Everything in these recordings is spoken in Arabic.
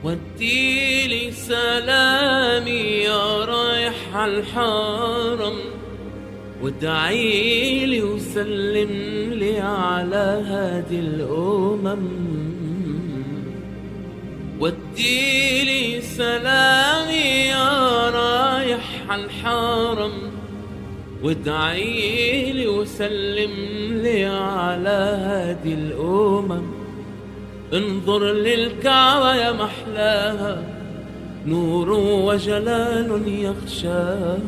وديلي سلامي يا رايح عالحرم، وادعيلي وسلملي على هادي الأمم. وديلي سلامي يا رايح عالحرم، وادعيلي وسلملي على هادي الأمم. انظر للكعبة يا محلاها، نور وجلال يغشاها.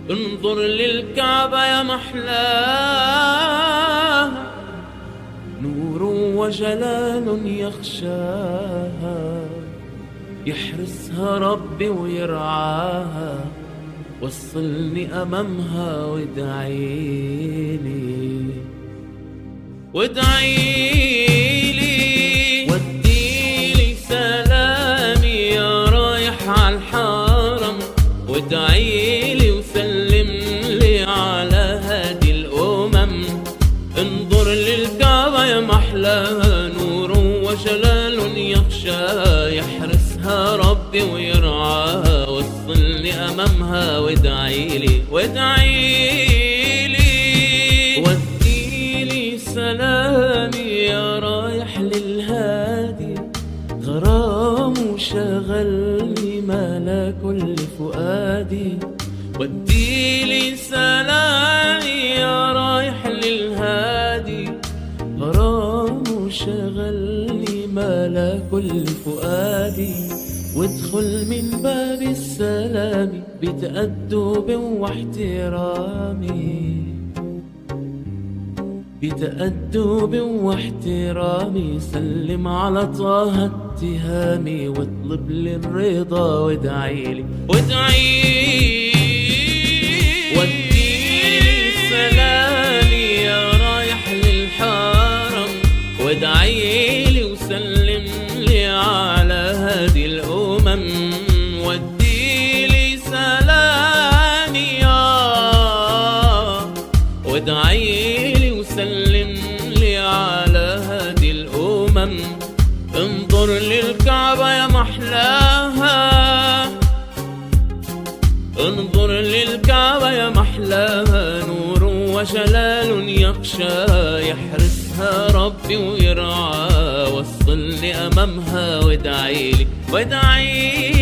انظر للكعبة يا محلاها، نور وجلال يغشاها. يحرسها ربي ويرعاها، وصلني أمامها وادعيلي وادعيلي. وديلي سلامي يا رايح عالحرم، وادعيلي وسلملي على هادي الأمم. انظر للكعبة يا محلاها، نور وجلال يغشاها. يحرسها ربي ويرعاها، وصلني أمامها وادعيلي وادعيلي. وديلي سلامي يا رايح للهادي، غرام وشغلني ملا كل فؤادي. وديلي سلامي يا رايح للهادي، غرام وشغلني ملا كل فؤادي. وادخل من باب السلام بتأدب واحترامي، بتأدب واحترامي. سلم على طه اتهامي، واطلب لي الرضا وادعيلي وادعيلي. وديلي سلامي يا رايح للحرم، وادعيلي وسلم لي على هادي الأمم. وديلي سلامي وادعيلي وسلم لي على هادي الأمم. انظر للكعبة يا محلاها، انظر للكعبة يا محلاها. نور وجلال يغشاها، يحرسها ربي ويرعاها. وصلني أمامها وادعيلي وادعيلي.